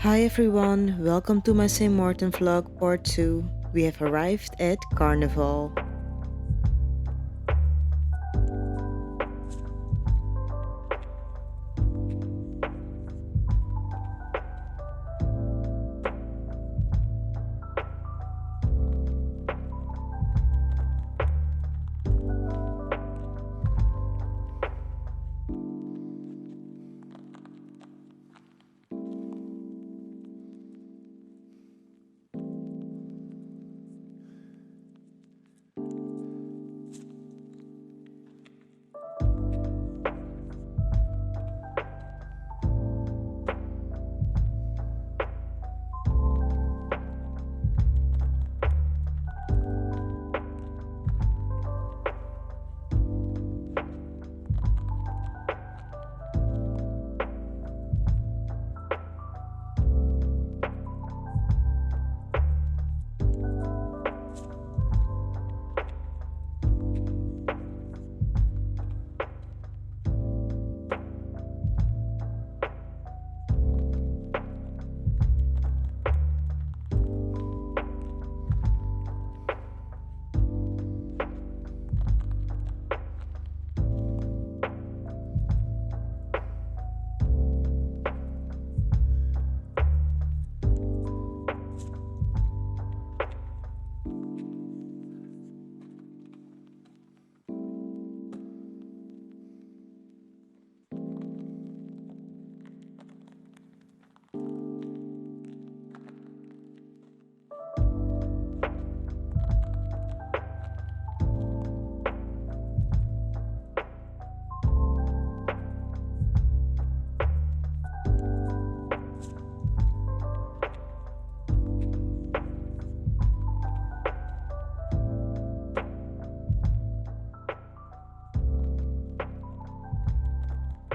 Hi everyone, welcome to my Sint Maarten vlog part 2. We have arrived at Carnival.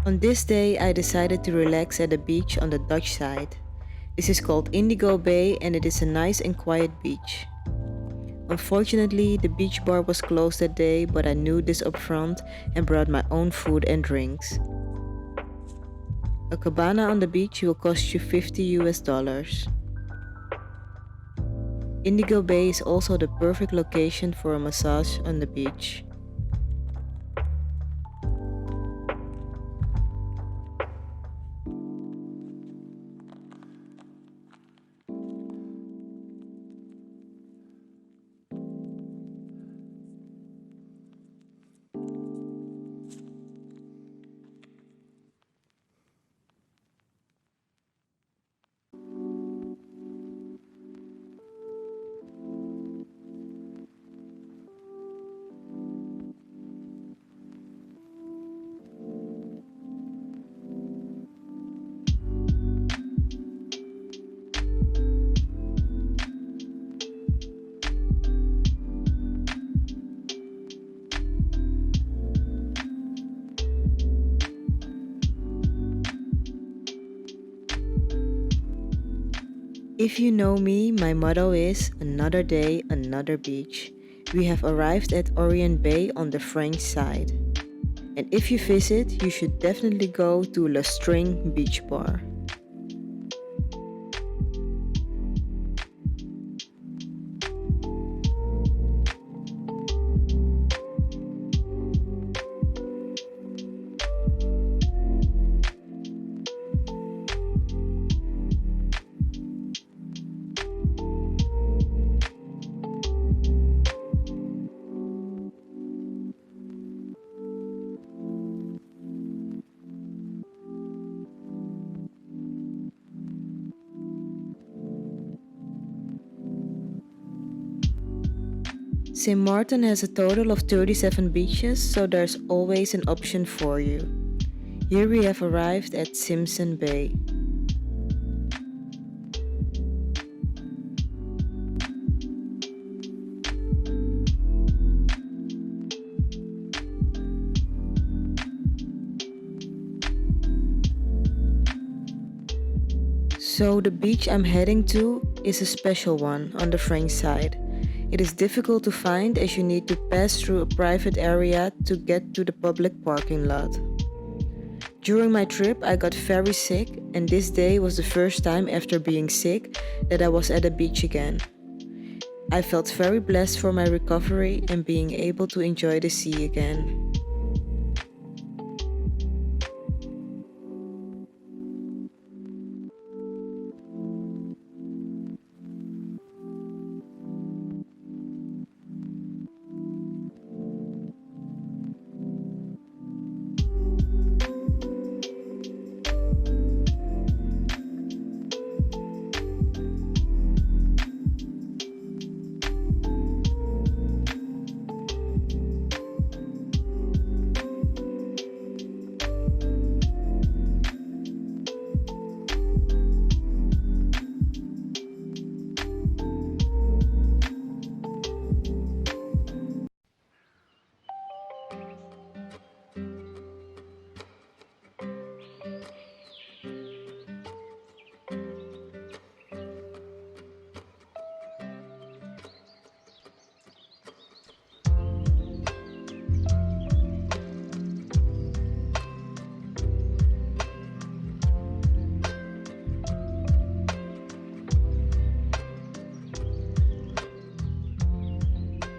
On this day, I decided to relax at the beach on the Dutch side. This is called Indigo Bay and it is a nice and quiet beach. Unfortunately, the beach bar was closed that day, but I knew this up front and brought my own food and drinks. A cabana on the beach will cost you $50 US. Indigo Bay is also the perfect location for a massage on the beach. If you know me, my motto is another day, another beach. We have arrived at Orient Bay on the French side. And if you visit, you should definitely go to Le String Beach Bar. Sint Maarten has a total of 37 beaches, so there's always an option for you. Here we have arrived at Simpson Bay. So the beach I'm heading to is a special one on the French side. It is difficult to find as you need to pass through a private area to get to the public parking lot. During my trip, I got very sick, and this day was the first time after being sick that I was at a beach again. I felt very blessed for my recovery and being able to enjoy the sea again.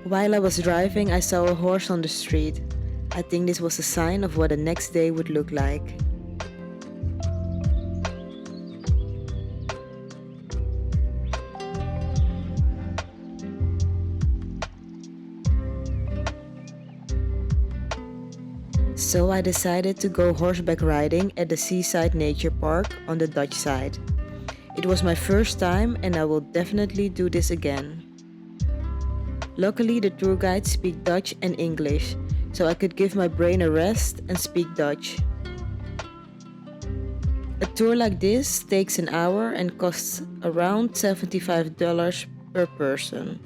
While I was driving, I saw a horse on the street. I think this was a sign of what the next day would look like. So I decided to go horseback riding at the Seaside Nature Park on the Dutch side. It was my first time and I will definitely do this again. Luckily, the tour guides speak Dutch and English, so I could give my brain a rest and speak Dutch. A tour like this takes an hour and costs around $75 per person.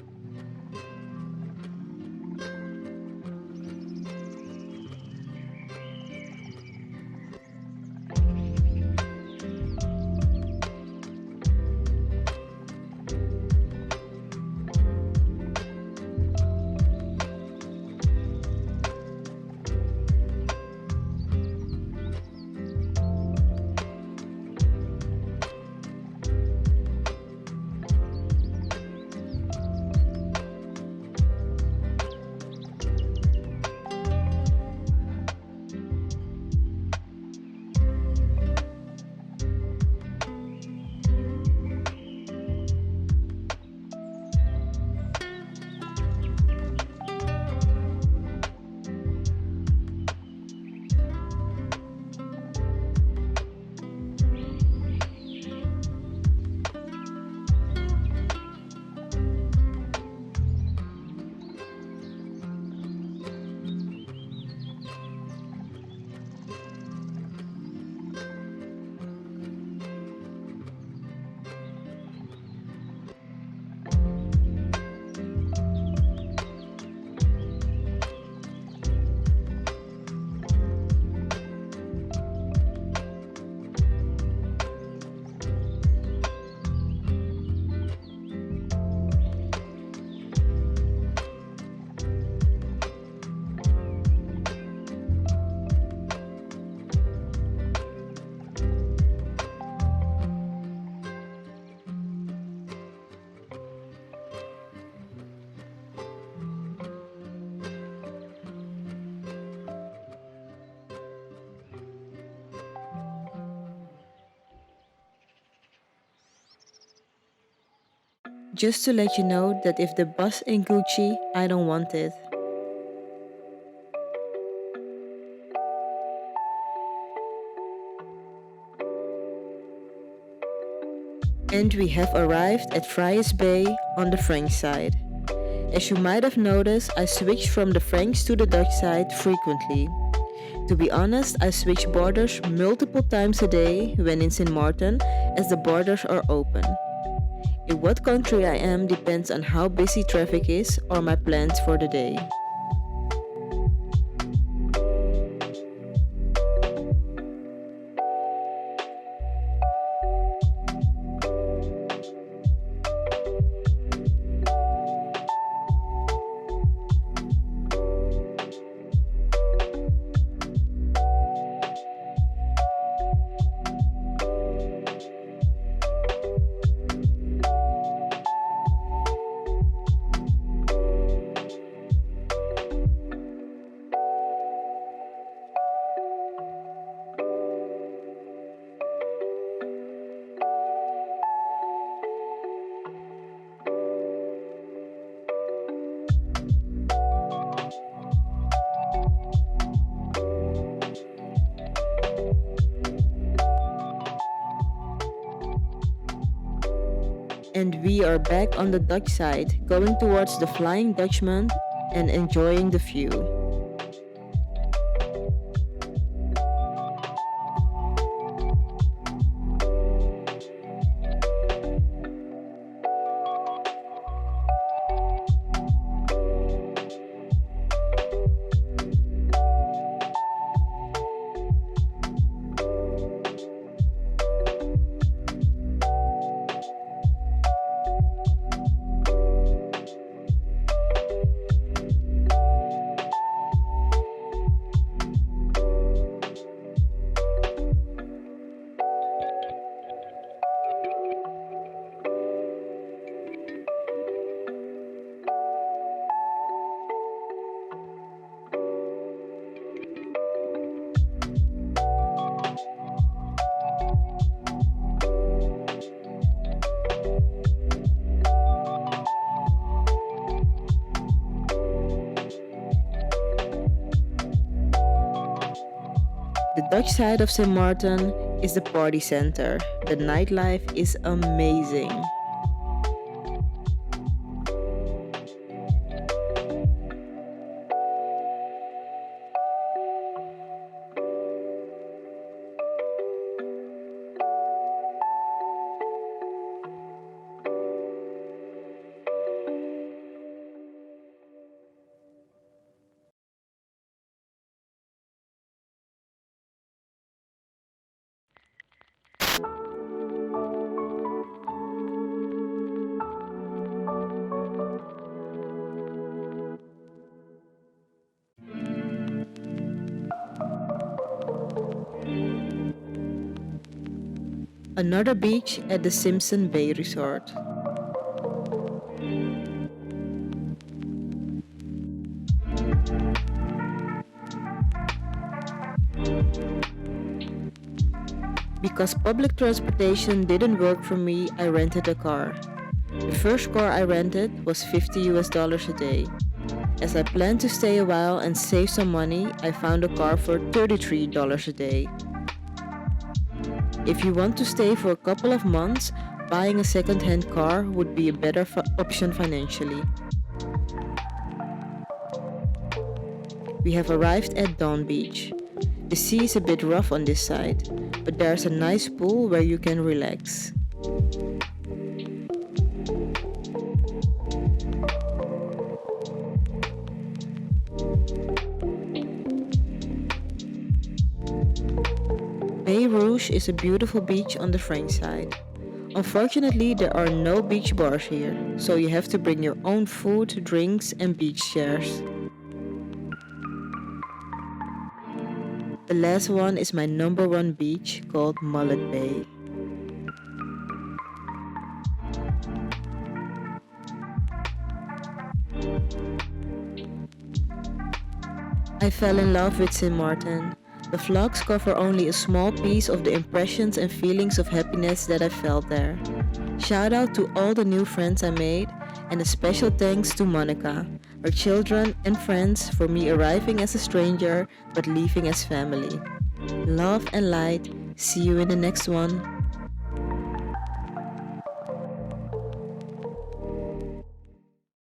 Just to let you know that if the bus ain't Gucci, I don't want it. And we have arrived at Friars Bay on the French side. As you might have noticed, I switched from the French to the Dutch side frequently. To be honest, I switch borders multiple times a day when in Sint Maarten, as the borders are open. In what country I am depends on how busy traffic is or my plans for the day. we are back on the Dutch side, going towards the Flying Dutchman and enjoying the view. The Dutch side of Sint Maarten is the party center. The nightlife is amazing. Another beach at the Simpson Bay Resort. Because public transportation didn't work for me, I rented a car. The first car I rented was $50 a day. As I planned to stay a while and save some money, I found a car for $33 a day. If you want to stay for a couple of months, buying a second-hand car would be a better option financially. We have arrived at Dawn Beach. The sea is a bit rough on this side, but there's a nice pool where you can relax. Bay Rouge is a beautiful beach on the French side. Unfortunately, there are no beach bars here, so you have to bring your own food, drinks, and beach chairs. The last one is my number one beach called Mullet Bay. I fell in love with Sint Maarten. The vlogs cover only a small piece of the impressions and feelings of happiness that I felt there. Shout out to all the new friends I made, and a special thanks to Monica, her children and friends for me arriving as a stranger but leaving as family. Love and light. See you in the next one.